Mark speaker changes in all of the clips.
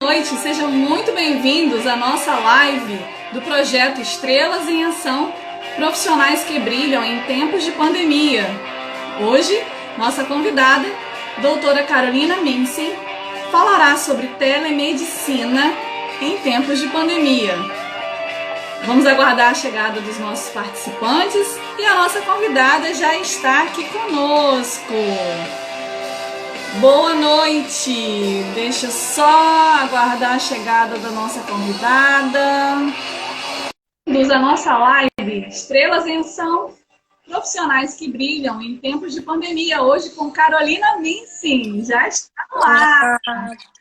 Speaker 1: noite, sejam muito bem-vindos à nossa live do projeto Estrelas em Ação, profissionais que brilham em tempos de pandemia. Hoje, nossa convidada, doutora Carolina Minci, falará sobre telemedicina em tempos de pandemia. Vamos aguardar a chegada dos nossos participantes e a nossa convidada já está aqui conosco. Boa noite! Deixa eu só aguardar a chegada da nossa convidada. Bem-vindos à nossa live Estrelas em Ação, profissionais que brilham em tempos de pandemia. Hoje com Carolina Minci. Já está lá!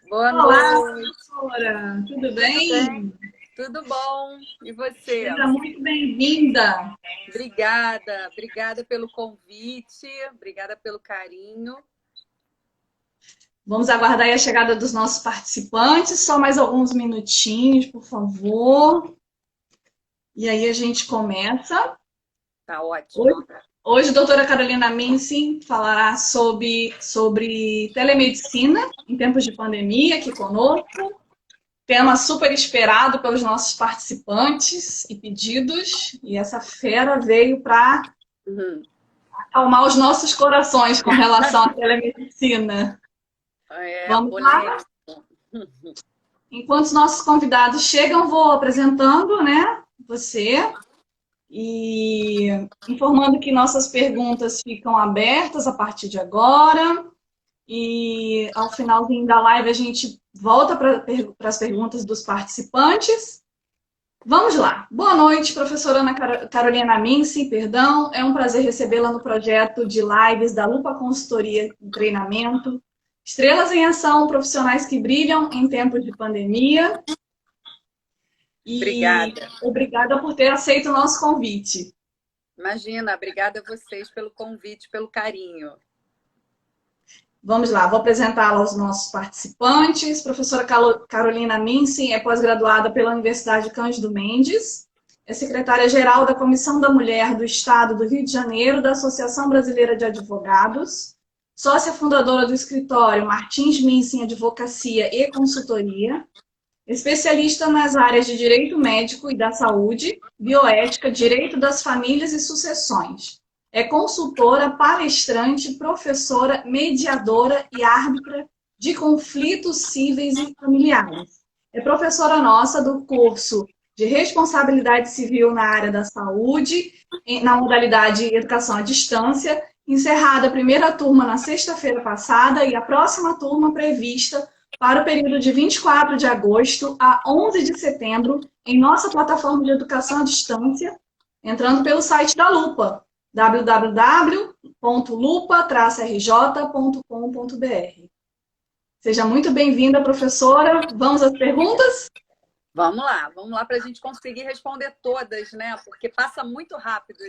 Speaker 2: Boa
Speaker 1: Olá,
Speaker 2: noite!
Speaker 1: professora! Tudo bem?
Speaker 2: Tudo bom? E você?
Speaker 1: Seja muito bem-vinda!
Speaker 2: Obrigada pelo convite, obrigada pelo carinho.
Speaker 1: Vamos aguardar aí a chegada dos nossos participantes. Só mais alguns minutinhos, por favor. E aí a gente começa.
Speaker 2: Tá ótimo.
Speaker 1: Hoje a doutora Carolina Minci falará sobre telemedicina em tempos de pandemia aqui conosco. Tema super esperado pelos nossos participantes e pedidos. E essa fera veio para acalmar os nossos corações com relação à telemedicina. Vamos lá? Enquanto os nossos convidados chegam, vou apresentando, né, você e informando que nossas perguntas ficam abertas a partir de agora. E ao finalzinho da live a gente volta para as perguntas dos participantes. Vamos lá. Boa noite, professora Ana Carolina Minci, perdão. É um prazer recebê-la no projeto de lives da Lupa Consultoria e Treinamento. Estrelas em Ação, profissionais que brilham em tempos de pandemia. E obrigada por ter aceito o nosso convite.
Speaker 2: Imagina, obrigada a vocês pelo convite, pelo carinho.
Speaker 1: Vamos lá, vou apresentá-la aos nossos participantes. Professora Carolina Minci é pós-graduada pela Universidade Cândido Mendes, é secretária-geral da Comissão da Mulher do Estado do Rio de Janeiro, da Associação Brasileira de Advogados, sócia fundadora do escritório Martins Minci Advocacia e Consultoria, especialista nas áreas de Direito Médico e da Saúde, Bioética, Direito das Famílias e Sucessões. É consultora, palestrante, professora, mediadora e árbitra de conflitos cíveis e familiares. É professora nossa do curso de Responsabilidade Civil na área da saúde, na modalidade Educação à Distância, encerrada a primeira turma na sexta-feira passada e a próxima turma prevista para o período de 24 de agosto a 11 de setembro em nossa plataforma de Educação à Distância, entrando pelo site da Lupa, www.lupa-rj.com.br. Seja muito bem-vinda, professora. Vamos às perguntas?
Speaker 2: Vamos lá para a gente conseguir responder todas, né? Porque passa muito rápido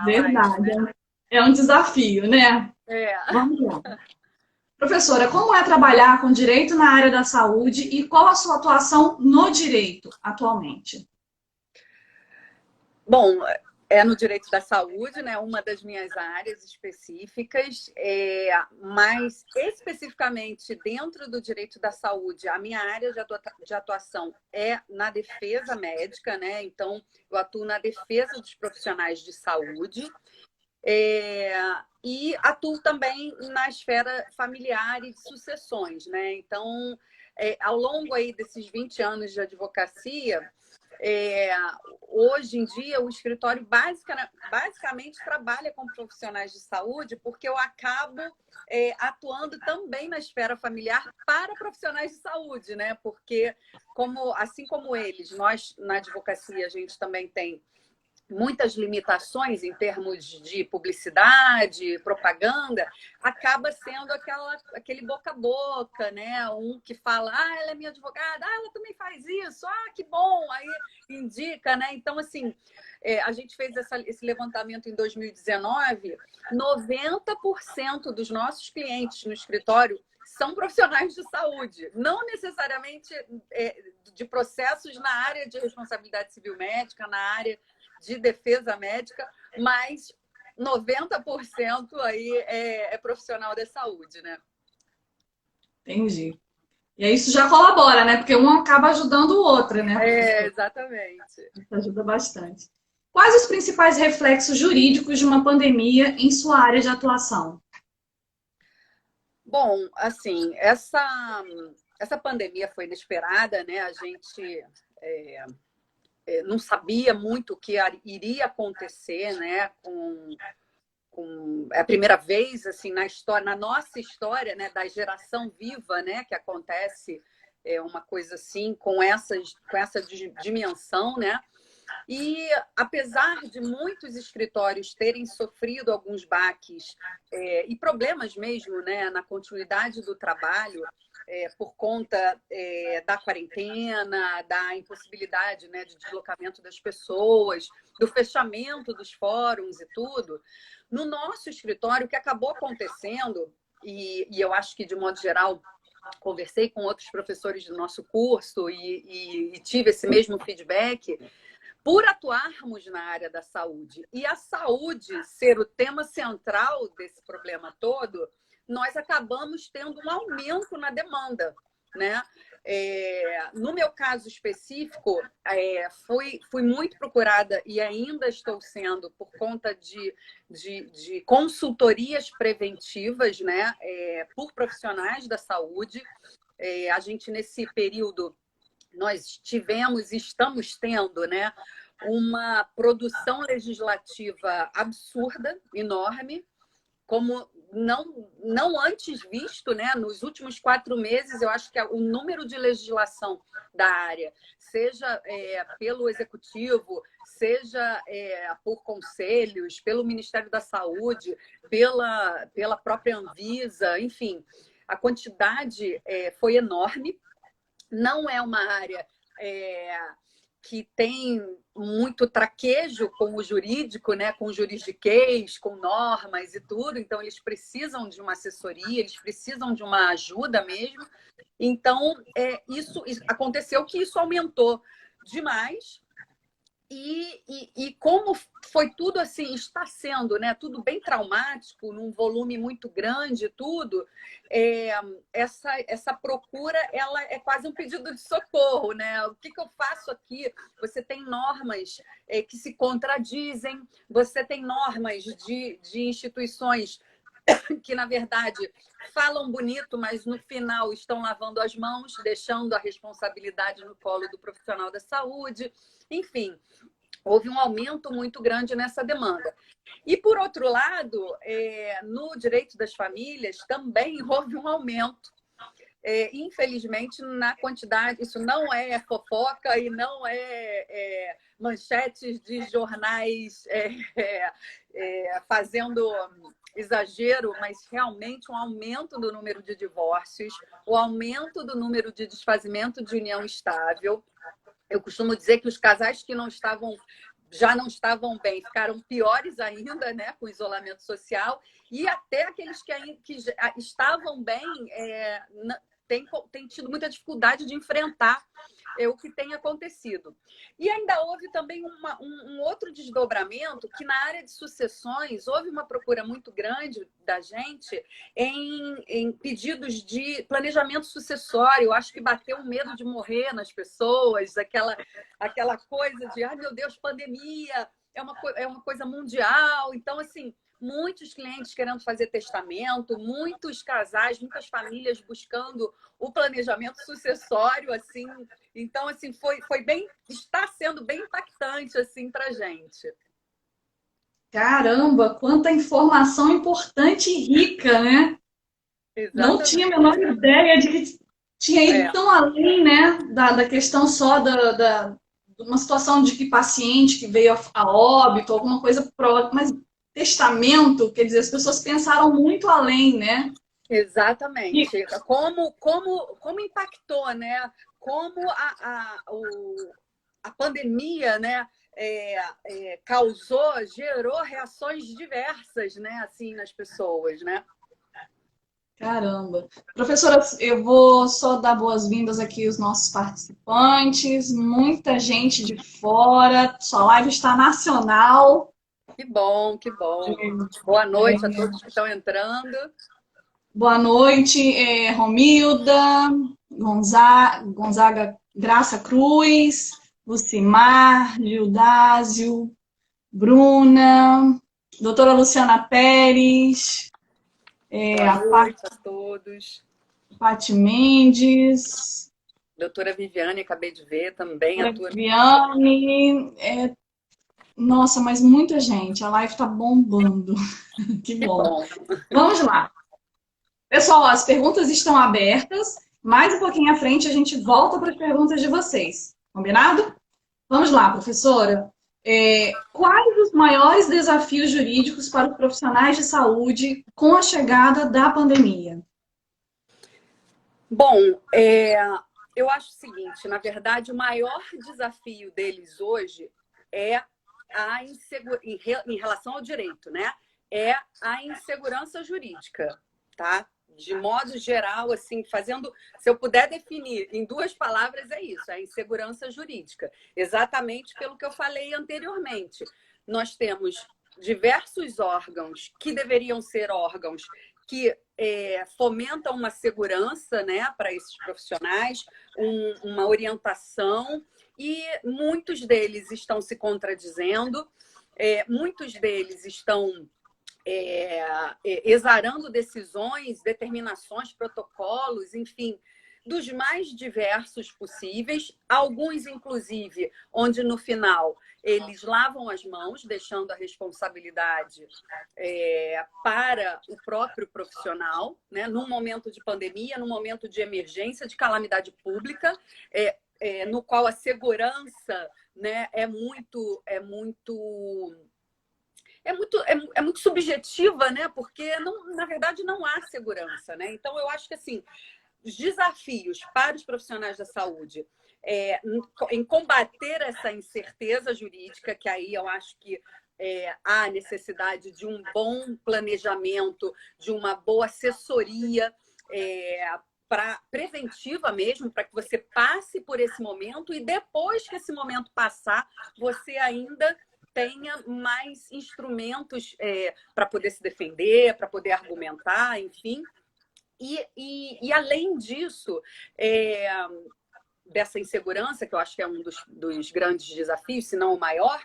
Speaker 1: Verdade,
Speaker 2: live, né?
Speaker 1: É um desafio, né? Vamos lá. Professora, como é trabalhar com direito na área da saúde e qual a sua atuação no direito atualmente?
Speaker 2: Bom, é no direito da saúde, né? Uma das minhas áreas específicas, mas especificamente dentro do direito da saúde, a minha área de atuação é na defesa médica, né? Então, eu atuo na defesa dos profissionais de saúde. E atuo também na esfera familiar e de sucessões, né? Então, ao longo aí desses 20 anos de advocacia, hoje em dia o escritório basicamente trabalha com profissionais de saúde, porque eu acabo atuando também na esfera familiar para profissionais de saúde, né? Porque assim como eles, nós na advocacia a gente também tem muitas limitações em termos de publicidade, propaganda, acaba sendo aquele boca a boca, né? Um que fala, ela é minha advogada, ela também faz isso, que bom, aí indica, né? Então, assim, a gente fez esse levantamento em 2019, 90% dos nossos clientes no escritório são profissionais de saúde, não necessariamente de processos na área de responsabilidade civil médica, na área de defesa médica, mas 90% aí é profissional da saúde, né?
Speaker 1: Entendi. E aí isso já colabora, né? Porque um acaba ajudando o outro, né,
Speaker 2: É,
Speaker 1: professor?
Speaker 2: exatamente.
Speaker 1: Isso ajuda bastante. Quais os principais reflexos jurídicos de uma pandemia em sua área de atuação?
Speaker 2: Bom, assim, essa pandemia foi inesperada, né? A gente é, não sabia muito o que iria acontecer, né? É a primeira vez assim na história, na nossa história, né, da geração viva, né, que acontece uma coisa assim com essa dimensão, né? E apesar de muitos escritórios terem sofrido alguns baques e problemas mesmo, né, na continuidade do trabalho, por conta da quarentena, da impossibilidade, né, de deslocamento das pessoas, do fechamento dos fóruns e tudo, no nosso escritório, o que acabou acontecendo, e eu acho que, de modo geral, conversei com outros professores do nosso curso e tive esse mesmo feedback, por atuarmos na área da saúde e a saúde ser o tema central desse problema todo, nós acabamos tendo um aumento na demanda, né? No meu caso específico, fui muito procurada e ainda estou sendo por conta de consultorias preventivas, né? Por profissionais da saúde. A gente, nesse período, nós tivemos e estamos tendo, né, uma produção legislativa absurda, enorme, como não antes visto, né? Nos últimos 4 meses, eu acho que o número de legislação da área, seja pelo Executivo, seja por conselhos, pelo Ministério da Saúde, pela própria Anvisa, enfim, a quantidade foi enorme. Não é uma área que tem muito traquejo com o jurídico, né, com juridiquês, com normas e tudo, então eles precisam de uma assessoria, eles precisam de uma ajuda mesmo. Então, isso aconteceu que isso aumentou demais. E como foi tudo assim, está sendo, né, tudo bem traumático, num volume muito grande, tudo, essa procura, ela é quase um pedido de socorro, né? O que eu faço aqui? Você tem normas que se contradizem, você tem normas de instituições que, na verdade, falam bonito, mas no final estão lavando as mãos, deixando a responsabilidade no colo do profissional da saúde. Enfim, houve um aumento muito grande nessa demanda. E, por outro lado, no direito das famílias também houve um aumento. Infelizmente, na quantidade, isso não é fofoca e não é manchetes de jornais fazendo exagero, mas realmente um aumento do número de divórcios, o aumento do número de desfazimento de união estável. Eu costumo dizer que os casais que já não estavam bem ficaram piores ainda, né, com o isolamento social, e até aqueles que já estavam bem têm tido muita dificuldade de enfrentar o que tem acontecido. E ainda houve também um outro desdobramento, que na área de sucessões houve uma procura muito grande da gente em pedidos de planejamento sucessório. Eu acho que bateu um medo de morrer nas pessoas, aquela coisa de, ai meu Deus, pandemia, é uma coisa mundial. Então, assim, muitos clientes querendo fazer testamento, muitos casais, muitas famílias buscando o planejamento sucessório, assim. Então, assim, está sendo bem impactante, assim, para a gente.
Speaker 1: Caramba, quanta informação importante e rica, né? Não tinha a
Speaker 2: Exatamente.
Speaker 1: menor ideia de que tinha ido tão além, né, da questão só de uma situação de que paciente que veio a óbito, alguma coisa mas testamento, quer dizer, as pessoas pensaram muito além, né? E,
Speaker 2: Exatamente. Como impactou, né? Como a pandemia, né? Gerou reações diversas, né? Assim, nas pessoas, né?
Speaker 1: caramba. Professora, eu vou só dar boas-vindas aqui aos nossos participantes, muita gente de fora, sua live está nacional.
Speaker 2: Que bom, que bom. Boa noite a todos que estão entrando.
Speaker 1: Boa noite, Romilda. Gonzaga Graça Cruz, Lucimar, Gildásio, Bruna, doutora Luciana Pérez,
Speaker 2: Boa noite a todos.
Speaker 1: Pati Mendes.
Speaker 2: Doutora Viviane, acabei de ver também.
Speaker 1: Viviane. Nossa, mas muita gente. A live está bombando. Que bom. Vamos lá. Pessoal, as perguntas estão abertas. Mais um pouquinho à frente a gente volta para as perguntas de vocês. Combinado? Vamos lá, professora. Quais os maiores desafios jurídicos para os profissionais de saúde com a chegada da pandemia?
Speaker 2: Bom, eu acho o seguinte, na verdade, o maior desafio deles hoje é em relação ao direito, né? É a insegurança jurídica, tá? De modo geral, assim, se eu puder definir em 2 palavras, é isso, é a insegurança jurídica. Exatamente pelo que eu falei anteriormente. Nós temos diversos órgãos que deveriam ser órgãos que fomentam uma segurança, né, para esses profissionais, uma orientação, e muitos deles estão se contradizendo, muitos deles estão exarando decisões, determinações, protocolos, enfim, dos mais diversos possíveis, alguns, inclusive, onde no final eles lavam as mãos, deixando a responsabilidade para o próprio profissional, né? Num momento de pandemia, num momento de emergência, de calamidade pública, no qual a segurança, né, é muito subjetiva, né? Porque, na verdade, não há segurança, né? Então, eu acho que, assim, os desafios para os profissionais da saúde em combater essa incerteza jurídica, que aí eu acho que há necessidade de um bom planejamento, de uma boa assessoria preventiva mesmo, para que você passe por esse momento e depois que esse momento passar, você ainda tenha mais instrumentos para poder se defender, para poder argumentar, enfim. E além disso, dessa insegurança, que eu acho que é um dos grandes desafios, se não o maior,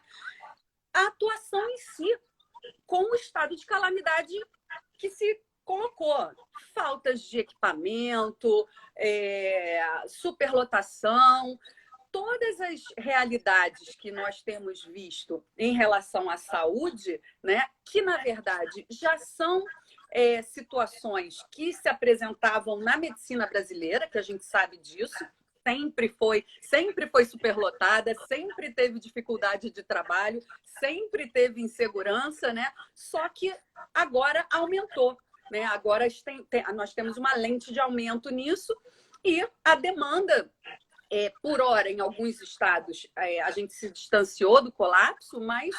Speaker 2: a atuação em si, com o estado de calamidade que se colocou. Faltas de equipamento, superlotação, todas as realidades que nós temos visto em relação à saúde, né, que, na verdade, já são situações que se apresentavam na medicina brasileira, que a gente sabe disso, sempre foi superlotada, sempre teve dificuldade de trabalho, sempre teve insegurança, né? Só que agora aumentou, né? Agora nós temos uma lente de aumento nisso e a demanda, por hora, em alguns estados, a gente se distanciou do colapso, mas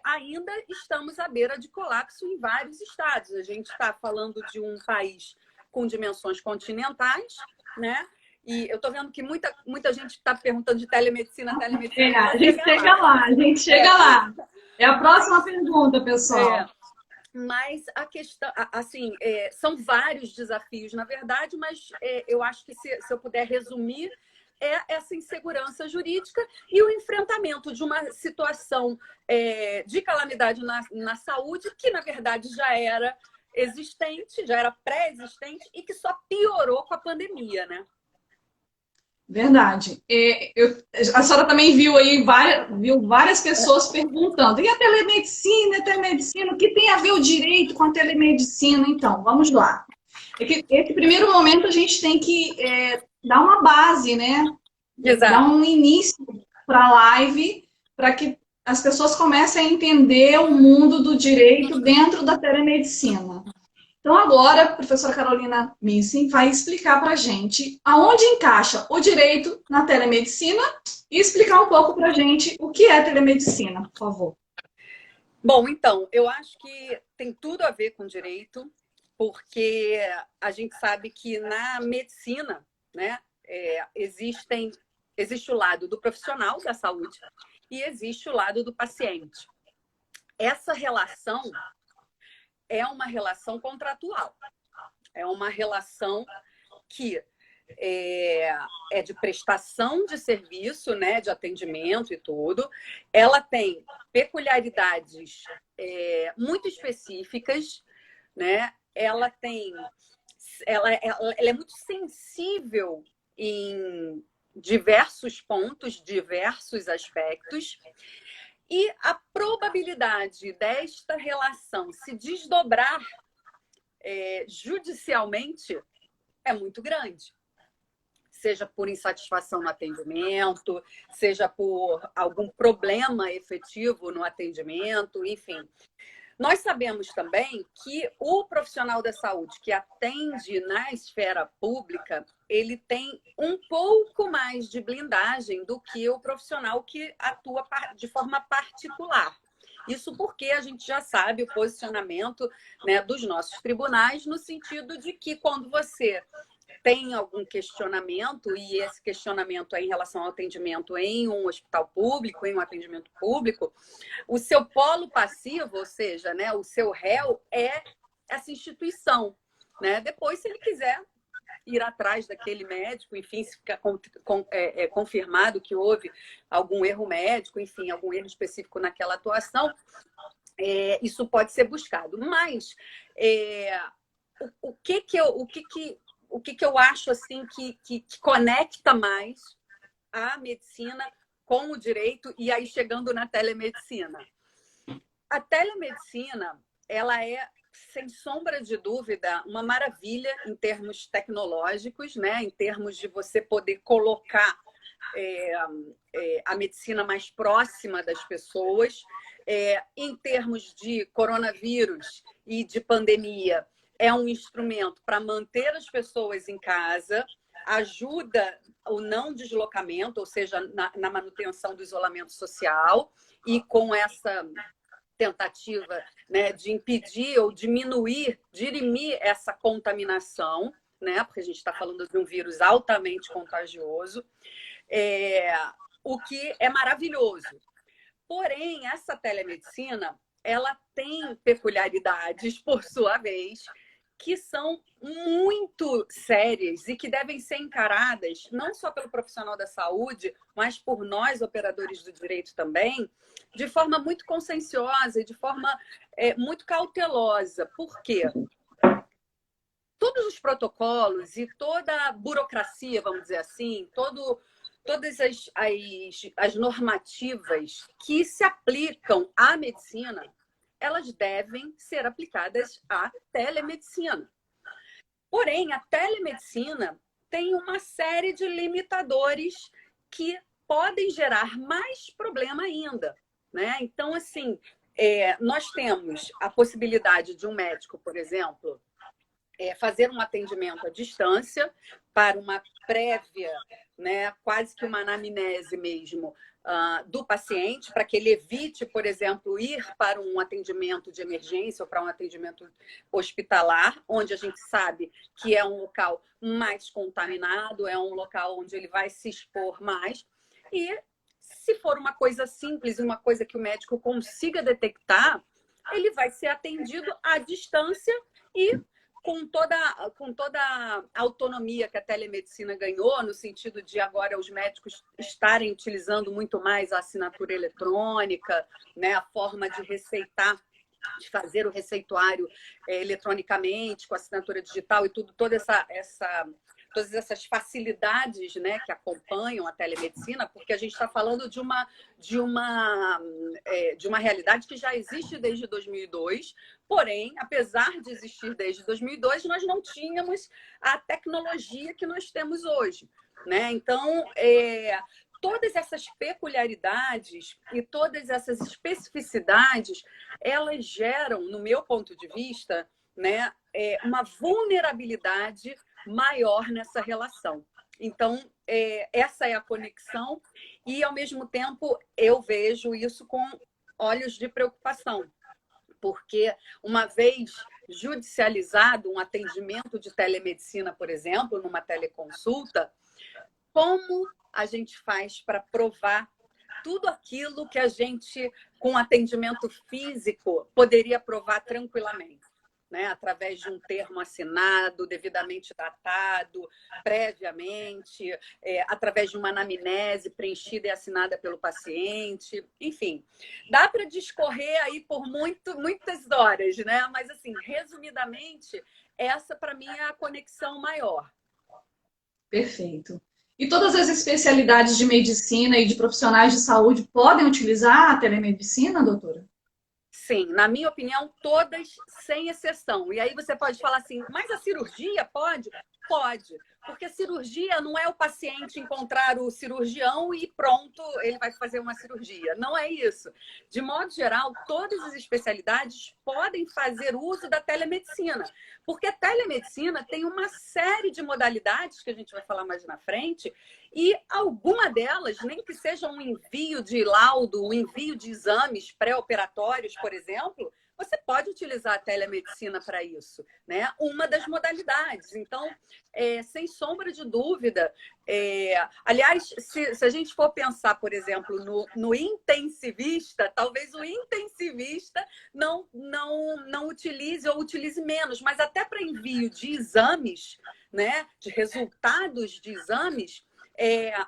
Speaker 2: ainda estamos à beira de colapso em vários estados. A gente está falando de um país com dimensões continentais, né? E eu estou vendo que muita gente está perguntando de telemedicina.
Speaker 1: A gente chega lá, a gente chega lá. É a próxima pergunta, pessoal.
Speaker 2: Mas a questão, assim, são vários desafios, na verdade, mas eu acho que se eu puder resumir, essa insegurança jurídica e o enfrentamento de uma situação de calamidade na saúde, que, na verdade, já era existente, já era pré-existente e que só piorou com a pandemia, né?
Speaker 1: Verdade. A senhora também viu aí várias pessoas perguntando: e a telemedicina? O que tem a ver o direito com a telemedicina? Então, vamos lá. Esse primeiro momento a gente tem que dar uma base, né?
Speaker 2: Exato.
Speaker 1: Dar um início para a live, para que as pessoas comecem a entender o mundo do direito dentro da telemedicina. Então, agora, a professora Carolina Missing vai explicar para a gente aonde encaixa o direito na telemedicina e explicar um pouco para a gente o que é telemedicina, por favor.
Speaker 2: Bom, então, eu acho que tem tudo a ver com direito, porque a gente sabe que na medicina, né, existe o lado do profissional da saúde e existe o lado do paciente. Essa relação é uma relação contratual. É uma relação que é de prestação de serviço, né, de atendimento e tudo. Ela tem peculiaridades muito específicas, né? Ela é muito sensível em diversos pontos, diversos aspectos, e a probabilidade desta relação se desdobrar judicialmente é muito grande. Seja por insatisfação no atendimento, seja por algum problema efetivo no atendimento, enfim. Nós sabemos também que o profissional da saúde que atende na esfera pública, ele tem um pouco mais de blindagem do que o profissional que atua de forma particular. Isso porque a gente já sabe o posicionamento, né, dos nossos tribunais, no sentido de que quando você tem algum questionamento, e esse questionamento é em relação ao atendimento em um hospital público, em um atendimento público, o seu polo passivo, ou seja, né, o seu réu é essa instituição. Né? Depois, se ele quiser ir atrás daquele médico, enfim, se ficar confirmado que houve algum erro médico, enfim, algum erro específico naquela atuação, isso pode ser buscado. Mas o que eu acho assim que conecta mais a medicina com o direito, e aí chegando na telemedicina? A telemedicina, ela é, sem sombra de dúvida, uma maravilha em termos tecnológicos, né? Em termos de você poder colocar a medicina mais próxima das pessoas. Em termos de coronavírus e de pandemia, é um instrumento para manter as pessoas em casa, ajuda o não deslocamento, ou seja, na manutenção do isolamento social, e com essa tentativa, né, de impedir ou diminuir, dirimir essa contaminação, né, porque a gente está falando de um vírus altamente contagioso, o que é maravilhoso. Porém, essa telemedicina, ela tem peculiaridades, por sua vez, que são muito sérias e que devem ser encaradas não só pelo profissional da saúde, mas por nós, operadores do direito também, de forma muito conscienciosa e de forma muito cautelosa. Por quê? Todos os protocolos e toda a burocracia, vamos dizer assim, todas as normativas que se aplicam à medicina, elas devem ser aplicadas à telemedicina. Porém, a telemedicina tem uma série de limitadores que podem gerar mais problema ainda, né? Então, assim, nós temos a possibilidade de um médico, por exemplo, fazer um atendimento à distância para uma prévia, né, quase que uma anamnese mesmo, do paciente, para que ele evite, por exemplo, ir para um atendimento de emergência ou para um atendimento hospitalar, onde a gente sabe que é um local mais contaminado, é um local onde ele vai se expor mais. E se for uma coisa simples, uma coisa que o médico consiga detectar, ele vai ser atendido à distância e com toda a autonomia que a telemedicina ganhou, no sentido de agora os médicos estarem utilizando muito mais a assinatura eletrônica, né, a forma de receitar, de fazer o receituário eletronicamente, com assinatura digital e tudo, todas essas facilidades, né, que acompanham a telemedicina, porque a gente está falando de uma realidade que já existe desde 2002, porém, apesar de existir desde 2002, nós não tínhamos a tecnologia que nós temos hoje, né? Então, todas essas peculiaridades e todas essas especificidades, elas geram, no meu ponto de vista, né, uma vulnerabilidade maior nessa relação. Então, essa é a conexão e, ao mesmo tempo, eu vejo isso com olhos de preocupação, porque uma vez judicializado um atendimento de telemedicina, por exemplo, numa teleconsulta, como a gente faz para provar tudo aquilo que a gente, com atendimento físico, poderia provar tranquilamente? né, através de um termo assinado, devidamente datado, previamente, através de uma anamnese preenchida e assinada pelo paciente, enfim. Dá para discorrer aí por muitas horas, né? Mas, assim, resumidamente, essa, para mim, é a conexão maior.
Speaker 1: Perfeito. E todas as especialidades de medicina e de profissionais de saúde podem utilizar a telemedicina, doutora?
Speaker 2: Sim, na minha opinião, todas sem exceção. E aí você pode falar assim, mas a cirurgia pode? Pode, porque a cirurgia não é o paciente encontrar o cirurgião e pronto, ele vai fazer uma cirurgia. Não é isso. De modo geral, todas as especialidades podem fazer uso da telemedicina, porque a telemedicina tem uma série de modalidades, que a gente vai falar mais na frente, e alguma delas, nem que seja um envio de laudo, um envio de exames pré-operatórios, por exemplo, você pode utilizar a telemedicina para isso, né? Uma das modalidades. Então, sem sombra de dúvida, aliás, se a gente for pensar, por exemplo, no intensivista, talvez o intensivista não utilize ou utilize menos, mas até para envio de exames, né? De resultados de exames,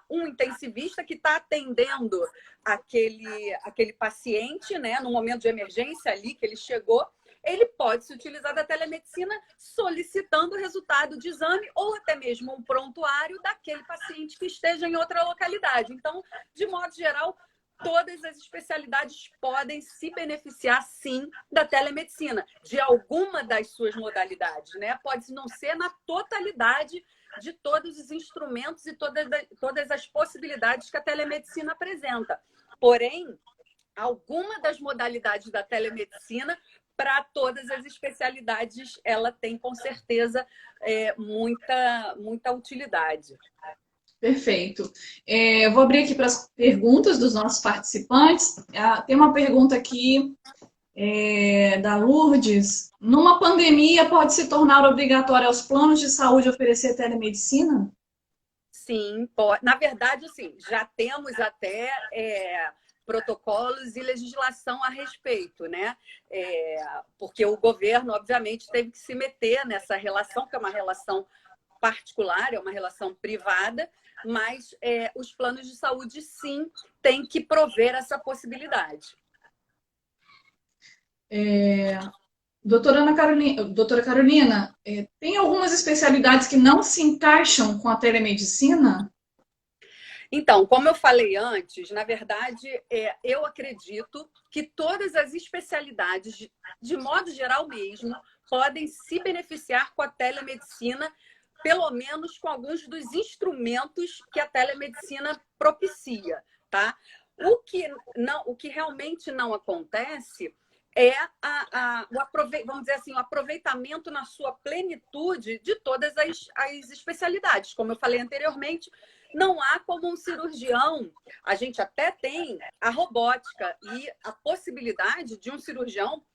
Speaker 2: um intensivista que está atendendo aquele paciente, né, no momento de emergência ali que ele chegou, ele pode se utilizar da telemedicina solicitando o resultado de exame ou até mesmo um prontuário daquele paciente que esteja em outra localidade. Então, de modo geral, todas as especialidades podem se beneficiar, sim, da telemedicina, de alguma das suas modalidades, né? Pode não ser na totalidade de todos os instrumentos e todas as possibilidades que a telemedicina apresenta. Porém, alguma das modalidades da telemedicina, para todas as especialidades, ela tem, com certeza, muita utilidade.
Speaker 1: Perfeito. Eu vou abrir aqui para as perguntas dos nossos participantes. Tem uma pergunta aqui da Lourdes. Numa pandemia, pode se tornar obrigatório aos planos de saúde oferecer telemedicina?
Speaker 2: Sim, pode. Na verdade, assim, já temos até protocolos e legislação a respeito, né? Porque o governo, obviamente, teve que se meter nessa relação, que é uma relação particular, é uma relação privada, mas os planos de saúde, sim, têm que prover essa possibilidade.
Speaker 1: Doutora Carolina, tem algumas especialidades que não se encaixam com a telemedicina?
Speaker 2: Então, como eu falei antes, na verdade, eu acredito que todas as especialidades, de modo geral mesmo, podem se beneficiar com a telemedicina, pelo menos com alguns dos instrumentos que a telemedicina propicia, tá? O que realmente não acontece é vamos dizer assim, o aproveitamento na sua plenitude de todas as especialidades. Como eu falei anteriormente, não há como um cirurgião, a gente até tem a robótica e a possibilidade de um cirurgião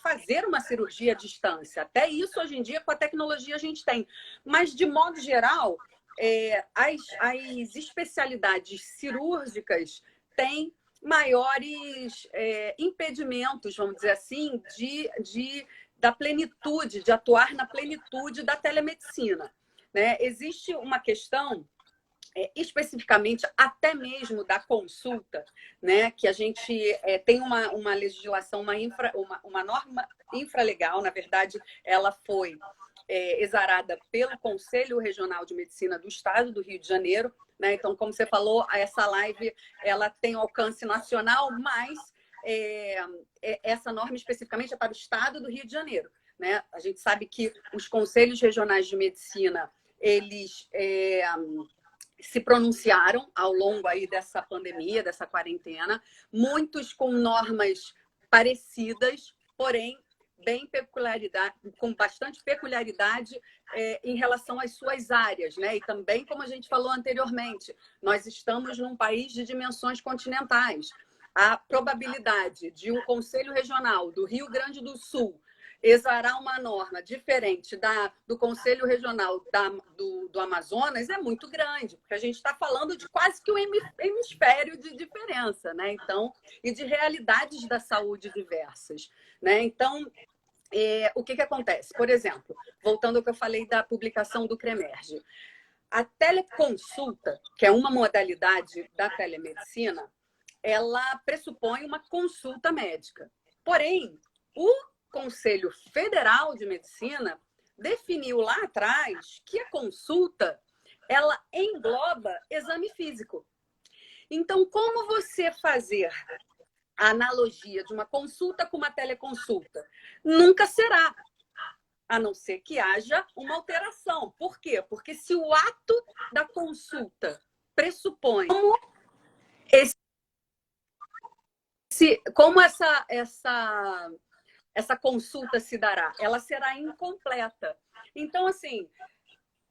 Speaker 2: fazer uma cirurgia à distância. Até isso, hoje em dia, com a tecnologia, a gente tem. Mas, de modo geral, as especialidades cirúrgicas têm maiores impedimentos, vamos dizer assim, da plenitude, de atuar na plenitude da telemedicina, né? Existe uma questão especificamente até mesmo da consulta, né? Que a gente tem uma legislação, uma norma infralegal, na verdade, ela foi exarada pelo Conselho Regional de Medicina do Estado do Rio de Janeiro, né? Então, como você falou, essa live ela tem alcance nacional, mas essa norma especificamente é para o Estado do Rio de Janeiro, né? A gente sabe que os conselhos regionais de medicina, eles se pronunciaram ao longo aí dessa pandemia, dessa quarentena, muitos com normas parecidas, porém com bastante peculiaridade em relação às suas áreas, né? E também, como a gente falou anteriormente, nós estamos num país de dimensões continentais. A probabilidade de um conselho regional do Rio Grande do Sul exarar uma norma diferente do Conselho Regional do Amazonas é muito grande, porque a gente está falando de quase que um hemisfério de diferença, né? Então, e de realidades da saúde diversas, né? Então, o que acontece? Por exemplo, voltando ao que eu falei da publicação do CREMERGE, a teleconsulta, que é uma modalidade da telemedicina, ela pressupõe uma consulta médica. Porém, o Conselho Federal de Medicina definiu lá atrás que a consulta ela engloba exame físico. Então, como você fazer a analogia de uma consulta com uma teleconsulta? Nunca será, a não ser que haja uma alteração. Por quê? Porque se o ato da consulta pressupõe como essa consulta se dará, ela será incompleta. Então, assim,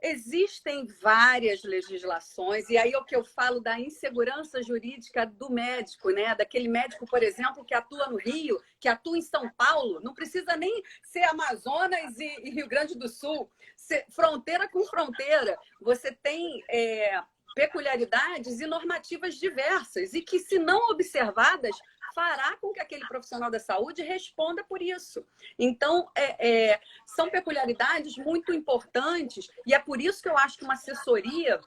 Speaker 2: existem várias legislações, e aí é o que eu falo da insegurança jurídica do médico, né? Daquele médico, por exemplo, que atua no Rio, que atua em São Paulo, não precisa nem ser Amazonas e Rio Grande do Sul, fronteira com fronteira. Você tem peculiaridades e normativas diversas, e que, se não observadas, fará com que aquele profissional da saúde responda por isso. Então, são peculiaridades muito importantes, e é por isso que eu acho que uma assessoria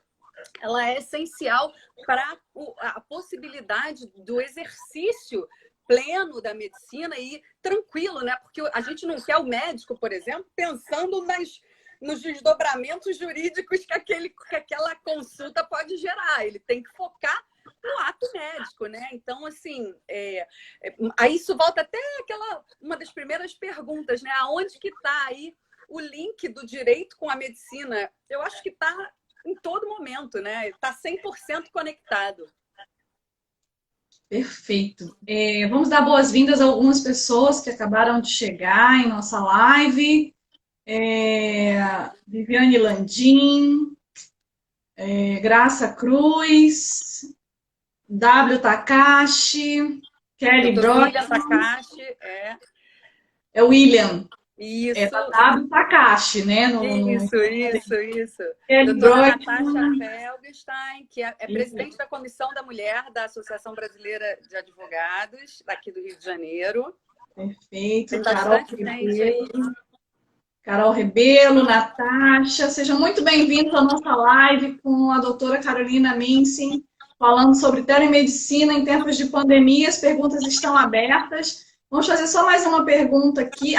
Speaker 2: ela é essencial para a possibilidade do exercício pleno da medicina e tranquilo, né? Porque a gente não quer o médico, por exemplo, pensando nos desdobramentos jurídicos que aquela consulta pode gerar. Ele tem que focar no ato médico, né? Então, assim, aí isso volta até uma das primeiras perguntas, né? Aonde que está aí o link do direito com a medicina? Eu acho que está em todo momento, né? Está 100% conectado.
Speaker 1: Perfeito. Vamos dar boas-vindas a algumas pessoas que acabaram de chegar em nossa live. Viviane Landim, Graça Cruz, W. Takashi, Kelly Brock.
Speaker 2: Takashi,
Speaker 1: é William.
Speaker 2: Isso.
Speaker 1: É W. Takashi, né?
Speaker 2: Isso.
Speaker 1: Kelly
Speaker 2: Doutora Natasha Felgenstein, que é presidente da Comissão da Mulher da Associação Brasileira de Advogados, daqui do Rio de Janeiro.
Speaker 1: Perfeito.
Speaker 2: Tem bastante gente aí.
Speaker 1: Carol Rebelo, Natasha, sejam muito bem-vindos à nossa live com a doutora Carolina Minsin, falando sobre telemedicina em tempos de pandemia. As perguntas estão abertas. Vamos fazer só mais uma pergunta aqui.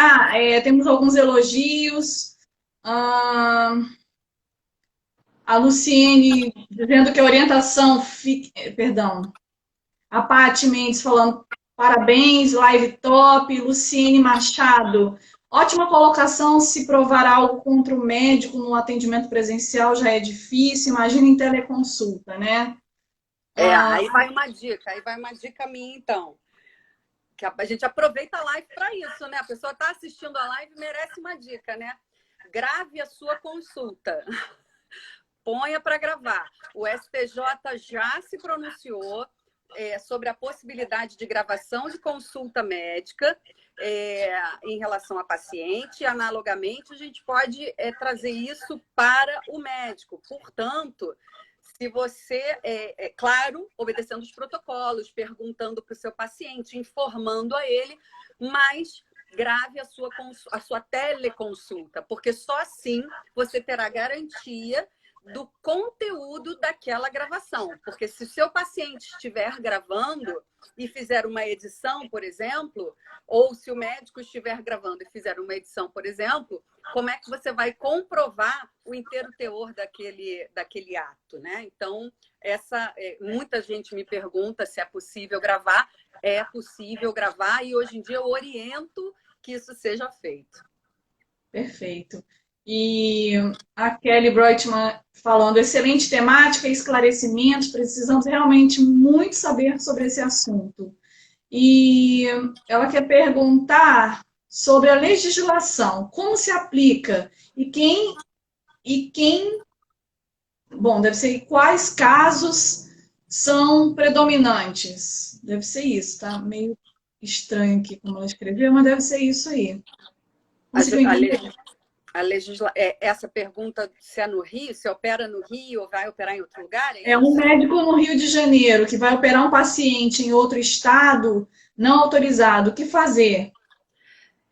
Speaker 1: Temos alguns elogios. A Luciene dizendo que a orientação... Perdão. A Paty Mendes falando parabéns, live top. Luciene Machado... Ótima colocação, se provar algo contra o médico no atendimento presencial já é difícil, imagina em teleconsulta, né?
Speaker 2: Aí vai uma dica minha, então. Que a gente aproveita a live para isso, né? A pessoa está assistindo a live e merece uma dica, né? Grave a sua consulta. Ponha para gravar. O STJ já se pronunciou sobre a possibilidade de gravação de consulta médica em relação a paciente. Analogamente, a gente pode trazer isso para o médico. Portanto, se você, claro, obedecendo os protocolos, perguntando para o seu paciente, informando a ele, mas grave a sua teleconsulta, porque só assim você terá garantia do conteúdo daquela gravação. Porque se o seu paciente estiver gravando e fizer uma edição, por exemplo, ou se o médico estiver gravando e fizer uma edição, por exemplo, como é que você vai comprovar o inteiro teor daquele ato, né? Então, muita gente me pergunta se é possível gravar. É possível gravar e hoje em dia eu oriento que isso seja feito.
Speaker 1: Perfeito. E a Kelly Breutmann falando, excelente temática e esclarecimentos, precisamos realmente muito saber sobre esse assunto. E ela quer perguntar sobre a legislação, como se aplica e bom, deve ser quais casos são predominantes. Deve ser isso, tá? Meio estranho aqui como ela escreveu, mas deve ser isso aí.
Speaker 2: Essa pergunta, se é no Rio, se opera no Rio ou vai operar em outro lugar?
Speaker 1: Um médico no Rio de Janeiro que vai operar um paciente em outro estado não autorizado, o que fazer?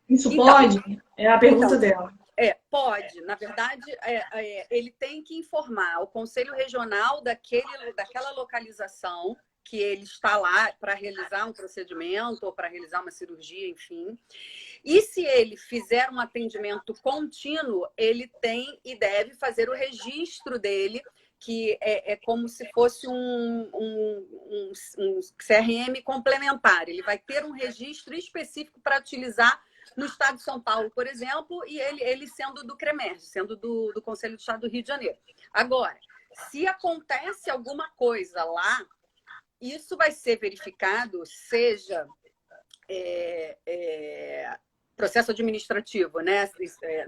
Speaker 1: Isso
Speaker 2: Então,
Speaker 1: pode? É a pergunta
Speaker 2: então
Speaker 1: dela.
Speaker 2: pode. Na verdade, ele tem que informar o Conselho Regional daquela localização que ele está lá para realizar um procedimento ou para realizar uma cirurgia, enfim. E se ele fizer um atendimento contínuo, ele tem e deve fazer o registro dele, que é como se fosse um CRM complementar. Ele vai ter um registro específico para utilizar no estado de São Paulo, por exemplo, e ele sendo do CREMERG, sendo do Conselho do Estado do Rio de Janeiro. Agora, se acontece alguma coisa lá, isso vai ser verificado, seja processo administrativo, né?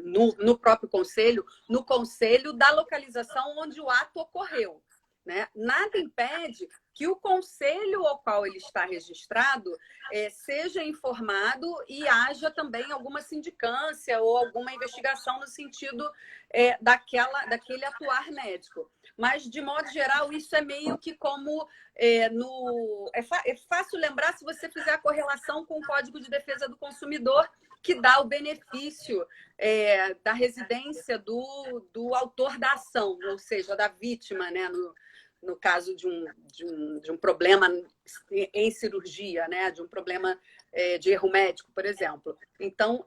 Speaker 2: No próprio conselho, no conselho da localização onde o ato ocorreu. Né? Nada impede que o conselho ao qual ele está registrado seja informado e haja também alguma sindicância ou alguma investigação no sentido daquele atuar médico. Mas, de modo geral, isso é meio que como... É fácil lembrar se você fizer a correlação com o Código de Defesa do Consumidor, que dá o benefício da residência do autor da ação, ou seja, da vítima, né? No caso de um problema em cirurgia, né? De um problema de erro médico, por exemplo. Então,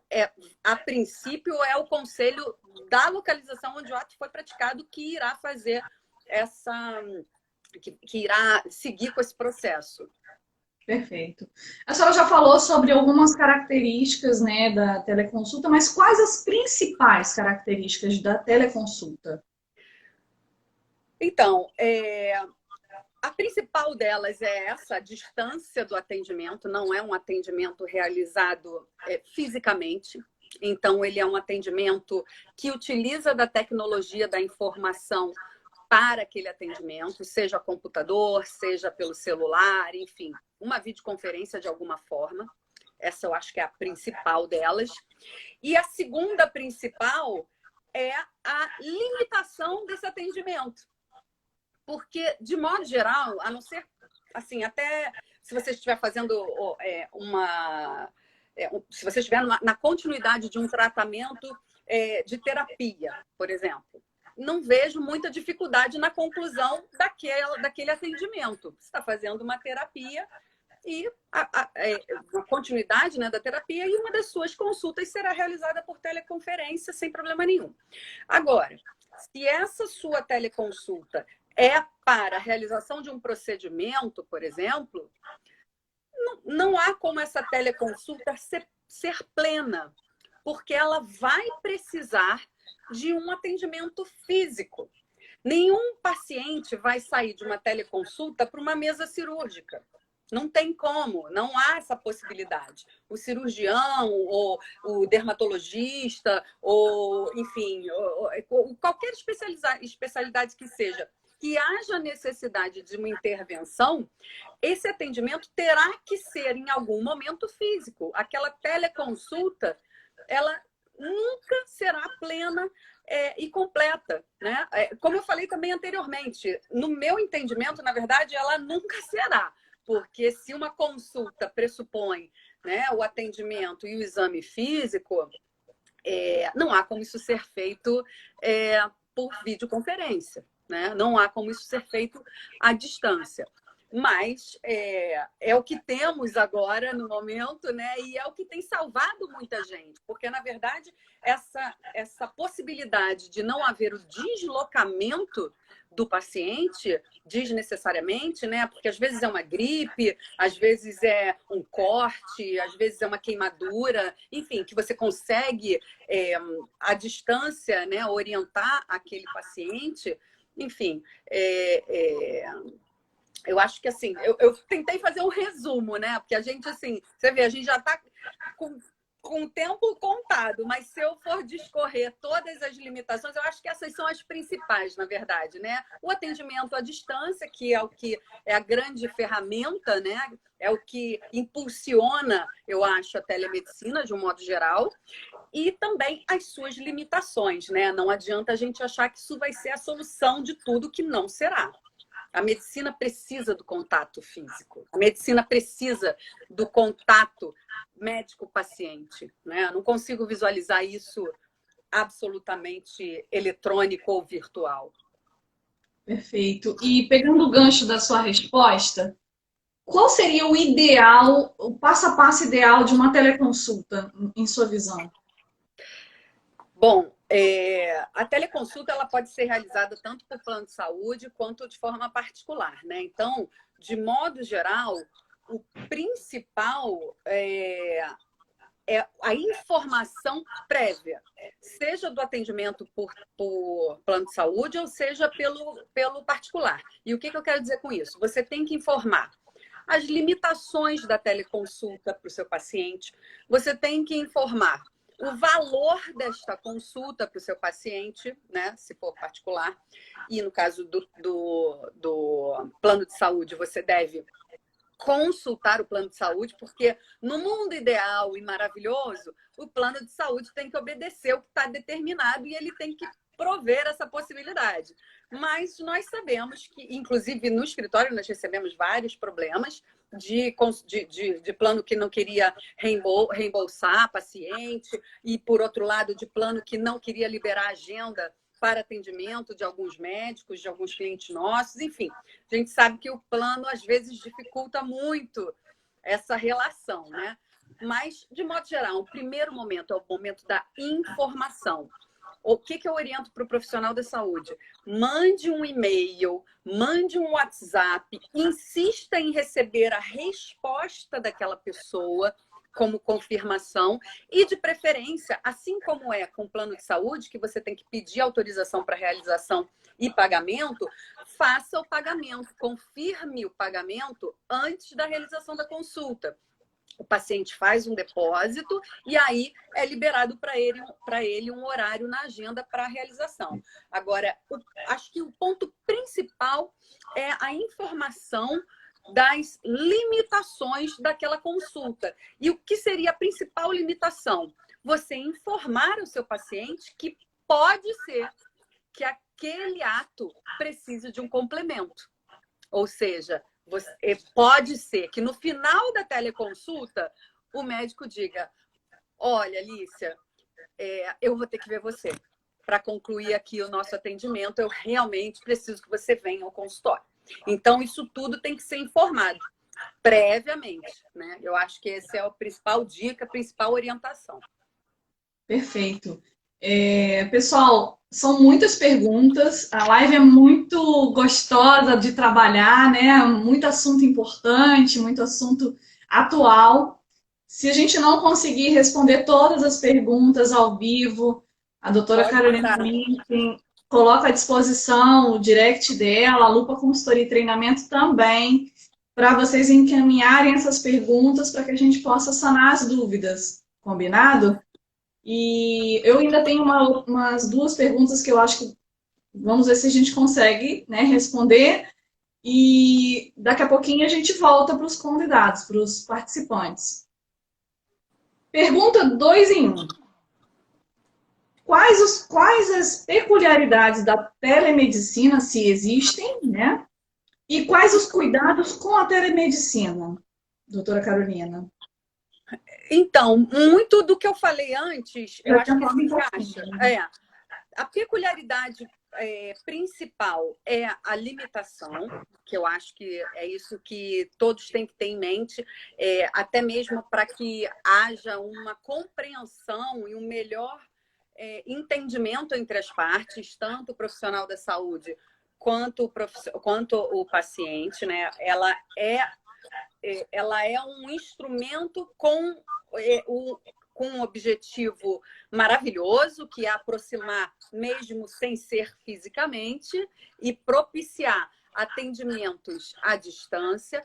Speaker 2: a princípio, é o conselho da localização onde o ato foi praticado que irá fazer que irá seguir com esse processo.
Speaker 1: Perfeito. A senhora já falou sobre algumas características, né, da teleconsulta, mas quais as principais características da teleconsulta?
Speaker 2: Então, a principal delas é essa, a distância do atendimento, não é um atendimento realizado fisicamente. Então, ele é um atendimento que utiliza da tecnologia da informação para aquele atendimento, seja computador, seja pelo celular, enfim, uma videoconferência de alguma forma. Essa eu acho que é a principal delas. E a segunda principal é a limitação desse atendimento. Porque, de modo geral, a não ser, assim, até se você estiver fazendo se você estiver na continuidade de um tratamento de terapia, por exemplo, não vejo muita dificuldade na conclusão daquele atendimento. Você está fazendo uma terapia e a continuidade, né, da terapia, e uma das suas consultas será realizada por teleconferência sem problema nenhum. Agora, se essa sua teleconsulta é para a realização de um procedimento, por exemplo, não há como essa teleconsulta ser plena, porque ela vai precisar de um atendimento físico. Nenhum paciente vai sair de uma teleconsulta para uma mesa cirúrgica. Não tem como, não há essa possibilidade. O cirurgião, ou o dermatologista, ou, enfim, qualquer especialidade que seja, que haja necessidade de uma intervenção, esse atendimento terá que ser, em algum momento, físico. Aquela teleconsulta, ela nunca será plena e completa, né? Como eu falei também anteriormente, no meu entendimento, na verdade, ela nunca será, porque se uma consulta pressupõe, né, o atendimento e o exame físico, não há como isso ser feito por videoconferência, né? Não há como isso ser feito à distância. Mas é o que temos agora no momento, né? E é o que tem salvado muita gente, porque, na verdade, essa possibilidade de não haver o deslocamento do paciente desnecessariamente, né? Porque às vezes é uma gripe, às vezes é um corte, às vezes é uma queimadura, enfim, que você consegue à distância, né, orientar aquele paciente, enfim. Eu acho que, assim, eu tentei fazer um resumo, né? Porque a gente, assim, você vê, a gente já está com o tempo contado, mas se eu for discorrer todas as limitações, eu acho que essas são as principais, na verdade, né? O atendimento à distância, que é o que é a grande ferramenta, né? É o que impulsiona, eu acho, a telemedicina, de um modo geral, e também as suas limitações, né? Não adianta a gente achar que isso vai ser a solução de tudo, que não será. A medicina precisa do contato físico. A medicina precisa do contato médico-paciente, né? Eu não consigo visualizar isso absolutamente eletrônico ou virtual.
Speaker 1: Perfeito. E pegando o gancho da sua resposta, qual seria o ideal, o passo a passo ideal de uma teleconsulta, em sua visão?
Speaker 2: Bom, a teleconsulta ela pode ser realizada tanto por plano de saúde quanto de forma particular, né? Então, de modo geral, o principal é a informação prévia, seja do atendimento por plano de saúde ou seja pelo particular. E o que eu quero dizer com isso? Você tem que informar as limitações da teleconsulta para o seu paciente, você tem que informar o valor desta consulta para o seu paciente, né, se for particular, e no caso do plano de saúde, você deve consultar o plano de saúde, porque no mundo ideal e maravilhoso, o plano de saúde tem que obedecer o que está determinado e ele tem que prover essa possibilidade. Mas nós sabemos que, inclusive no escritório, nós recebemos vários problemas de plano que não queria reembolsar paciente e, por outro lado, de plano que não queria liberar agenda para atendimento de alguns médicos, de alguns clientes nossos, enfim. A gente sabe que o plano, às vezes, dificulta muito essa relação, né? Mas, de modo geral, o primeiro momento é o momento da informação. O que eu oriento para o profissional da saúde? Mande um e-mail, mande um WhatsApp, insista em receber a resposta daquela pessoa como confirmação e, de preferência, assim como é com o plano de saúde, que você tem que pedir autorização para realização e pagamento, faça o pagamento, confirme o pagamento antes da realização da consulta. O paciente faz um depósito e aí é liberado para ele um horário na agenda para a realização. Agora, acho que o ponto principal é a informação das limitações daquela consulta. E o que seria a principal limitação? Você informar o seu paciente que pode ser que aquele ato precise de um complemento. Ou seja, pode ser que no final da teleconsulta o médico diga: olha, Alicia, eu vou ter que ver você. Para concluir aqui o nosso atendimento, eu realmente preciso que você venha ao consultório. Então, isso tudo tem que ser informado previamente, né? Eu acho que esse é a principal dica, a principal orientação.
Speaker 1: Perfeito. Pessoal, são muitas perguntas. A live é muito gostosa de trabalhar, né? Muito assunto importante, muito assunto atual. Se a gente não conseguir responder todas as perguntas ao vivo, a doutora Carolina Minkin coloca à disposição o direct dela, a Lupa Consultoria e Treinamento também, para vocês encaminharem essas perguntas para que a gente possa sanar as dúvidas. Combinado? E eu ainda tenho umas duas perguntas que eu acho que vamos ver se a gente consegue, né, responder. E daqui a pouquinho a gente volta para os convidados, para os participantes. Pergunta 2 em 1. Quais as peculiaridades da telemedicina, se existem, né? E quais os cuidados com a telemedicina, doutora Carolina?
Speaker 2: Então, muito do que eu falei antes, eu acho que se encaixa. A peculiaridade principal é a limitação, que eu acho que é isso que todos têm que ter em mente, até mesmo para que haja uma compreensão e um melhor entendimento entre as partes, tanto o profissional da saúde quanto o paciente, né? Ela é um instrumento com um objetivo maravilhoso, que é aproximar mesmo sem ser fisicamente e propiciar atendimentos à distância,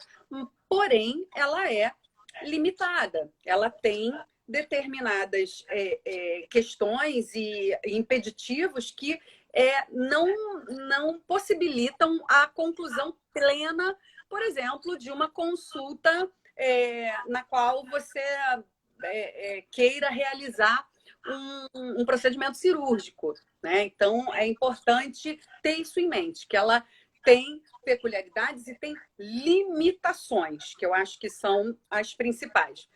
Speaker 2: porém ela é limitada, ela tem determinadas questões e impeditivos que não possibilitam a conclusão plena, por exemplo, de uma consulta na qual você queira realizar um procedimento cirúrgico, né? Então, é importante ter isso em mente, que ela tem peculiaridades e tem limitações, que eu acho que são as principais.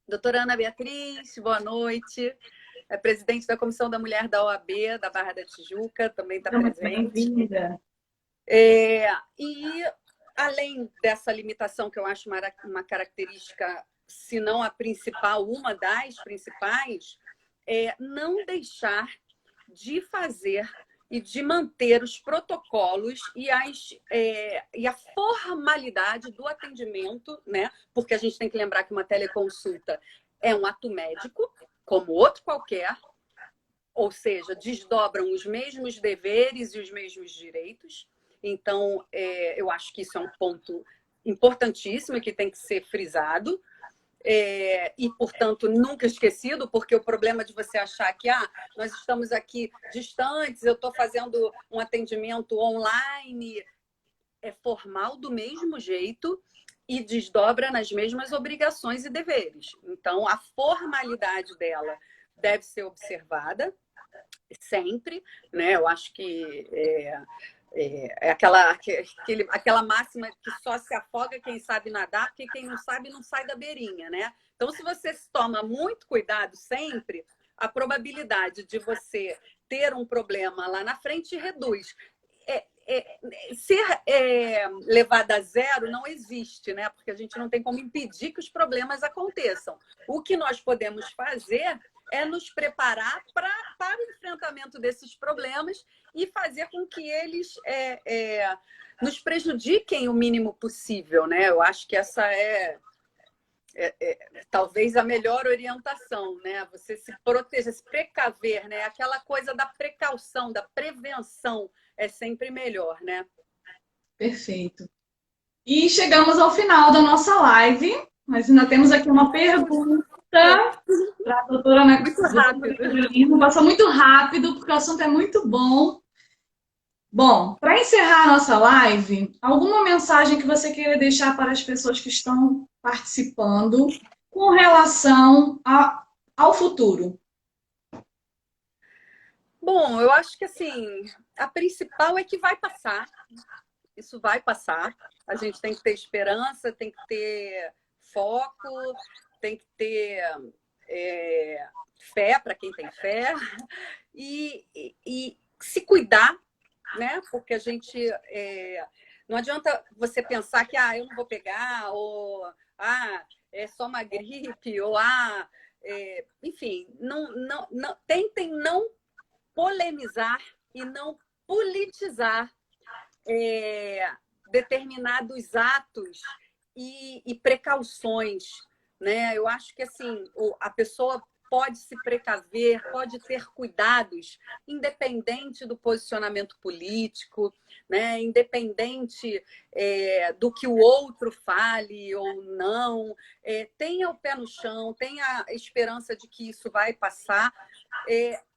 Speaker 2: Doutora Ana Beatriz, boa noite. É presidente da Comissão da Mulher da OAB, da Barra da Tijuca, também está presente.
Speaker 1: Bem-vinda.
Speaker 2: E, além dessa limitação, que eu acho uma característica, se não a principal, uma das principais, é não deixar de fazer e de manter os protocolos e a formalidade do atendimento, né? Porque a gente tem que lembrar que uma teleconsulta é um ato médico, como outro qualquer, ou seja, desdobram os mesmos deveres e os mesmos direitos. Então, eu acho que isso é um ponto importantíssimo que tem que ser frisado. E, portanto, nunca esquecido, porque o problema de você achar que nós estamos aqui distantes, eu estou fazendo um atendimento online, é formal do mesmo jeito e desdobra nas mesmas obrigações e deveres. Então, a formalidade dela deve ser observada sempre, né? Eu acho que é aquela máxima que só se afoga quem sabe nadar, porque quem não sabe não sai da beirinha, né? Então, se você toma muito cuidado sempre, a probabilidade de você ter um problema lá na frente reduz. Ser levada a zero não existe, né? Porque a gente não tem como impedir que os problemas aconteçam. O que nós podemos fazer é nos preparar para o enfrentamento desses problemas e fazer com que eles nos prejudiquem o mínimo possível, né? Eu acho que essa talvez a melhor orientação, né? Você se proteger, se precaver, né? Aquela coisa da precaução, da prevenção é sempre melhor, né?
Speaker 1: Perfeito. E chegamos ao final da nossa live, mas ainda temos aqui uma pergunta para a doutora Ana.
Speaker 2: Muito rápido.
Speaker 1: Passou muito rápido, porque o assunto é muito bom. Bom, para encerrar a nossa live, alguma mensagem que você queira deixar para as pessoas que estão participando com relação ao futuro?
Speaker 2: Bom, eu acho que assim, a principal é que vai passar. Isso vai passar. A gente tem que ter esperança, tem que ter foco, tem que ter fé para quem tem fé e se cuidar, né? Porque a gente não adianta você pensar que eu não vou pegar, ou é só uma gripe, ou enfim, tentem não polemizar e não politizar determinados atos e precauções, né? Eu acho que assim a pessoa pode se precaver, pode ter cuidados, independente do posicionamento político, né? Independente do que o outro fale ou não. Tenha o pé no chão, tenha a esperança de que isso vai passar.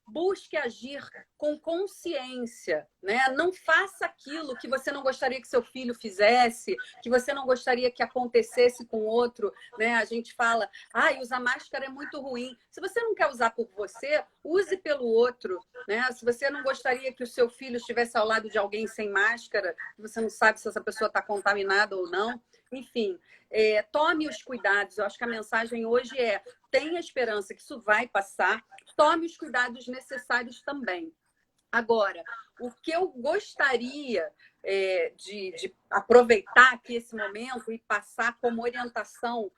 Speaker 2: Busque agir com consciência, né? Não faça aquilo que você não gostaria que seu filho fizesse, que você não gostaria que acontecesse com outro, né? A gente fala, usar máscara é muito ruim. Se você não quer usar por você, use pelo outro, né? Se você não gostaria que o seu filho estivesse ao lado de alguém sem máscara, você não sabe se essa pessoa está contaminada ou não, enfim, tome os cuidados. Eu acho que a mensagem hoje tenha esperança que isso vai passar, tome os cuidados necessários também. Agora, o que eu gostaria de aproveitar aqui esse momento e passar como orientação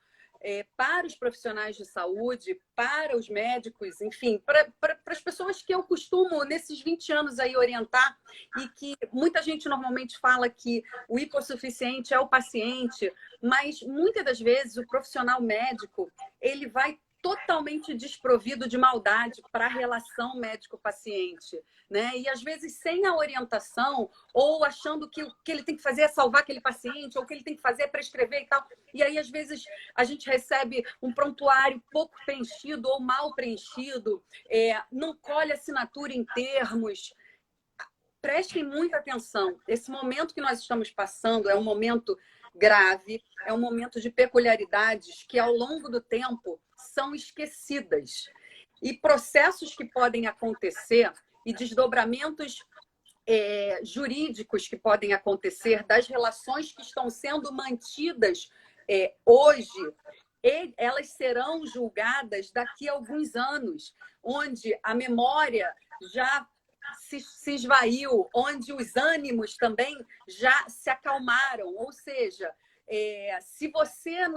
Speaker 2: para os profissionais de saúde, para os médicos, enfim, para as pessoas que eu costumo, nesses 20 anos aí, orientar, e que muita gente normalmente fala que o hipossuficiente é o paciente, mas muitas das vezes o profissional médico, ele vai totalmente desprovido de maldade para a relação médico-paciente, né? E às vezes sem a orientação, ou achando que o que ele tem que fazer é salvar aquele paciente, ou o que ele tem que fazer é prescrever e tal. E aí, às vezes, a gente recebe um prontuário pouco preenchido ou mal preenchido, não colhe assinatura em termos. Prestem muita atenção. Esse momento que nós estamos passando é um momento grave, é um momento de peculiaridades que, ao longo do tempo, são esquecidas. E processos que podem acontecer e desdobramentos jurídicos que podem acontecer, das relações que estão sendo mantidas hoje, elas serão julgadas daqui a alguns anos, onde a memória já se esvaiu, onde os ânimos também já se acalmaram. Ou seja, se você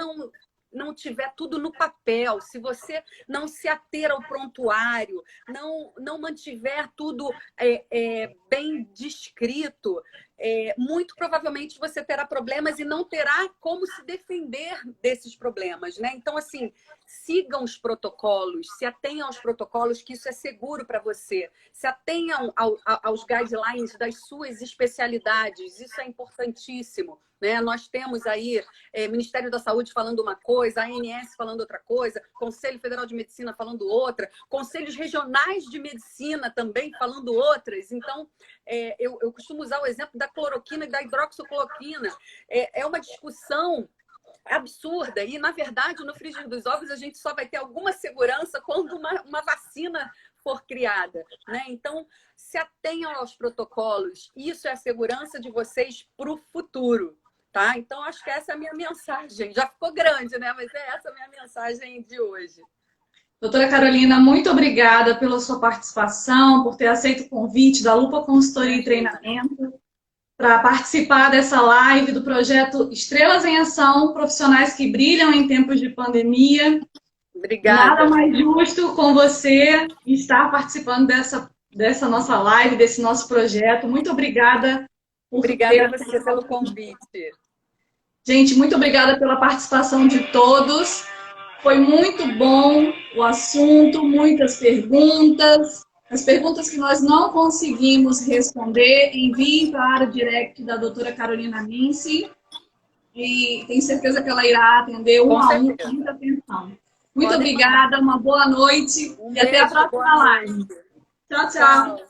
Speaker 2: não tiver tudo no papel, se você não se ater ao prontuário, não mantiver tudo bem descrito, muito provavelmente você terá problemas e não terá como se defender desses problemas, né? Então, assim, sigam os protocolos, se atenham aos protocolos, que isso é seguro para você. Se atenham aos guidelines das suas especialidades, isso é importantíssimo, né? Nós temos aí Ministério da Saúde falando uma coisa, a ANS falando outra coisa, Conselho Federal de Medicina falando outra, conselhos regionais de medicina também falando outras. Então, eu costumo usar o exemplo da cloroquina e da hidroxicloroquina. É uma discussão absurda. E, na verdade, no frigir dos ovos, a gente só vai ter alguma segurança quando uma vacina for criada, né? Então, se atenham aos protocolos. Isso é a segurança de vocês para o futuro, tá? Então, acho que essa é a minha mensagem. Já ficou grande, né? Mas essa a minha mensagem de hoje.
Speaker 1: Doutora Carolina, muito obrigada pela sua participação, por ter aceito o convite da Lupa Consultoria e Treinamento para participar dessa live do projeto Estrelas em Ação, profissionais que brilham em tempos de pandemia.
Speaker 2: Obrigada.
Speaker 1: Nada mais justo com você estar participando dessa nossa live, desse nosso projeto. Muito obrigada.
Speaker 2: Obrigada a você pelo convite.
Speaker 1: Gente, muito obrigada pela participação de todos. Foi muito bom o assunto, muitas perguntas. As perguntas que nós não conseguimos responder, enviem para a área direct da doutora Carolina Minci. E tenho certeza que ela irá atender um a um com muita atenção. Muito obrigada, uma boa noite e até a próxima live. Tchau, tchau.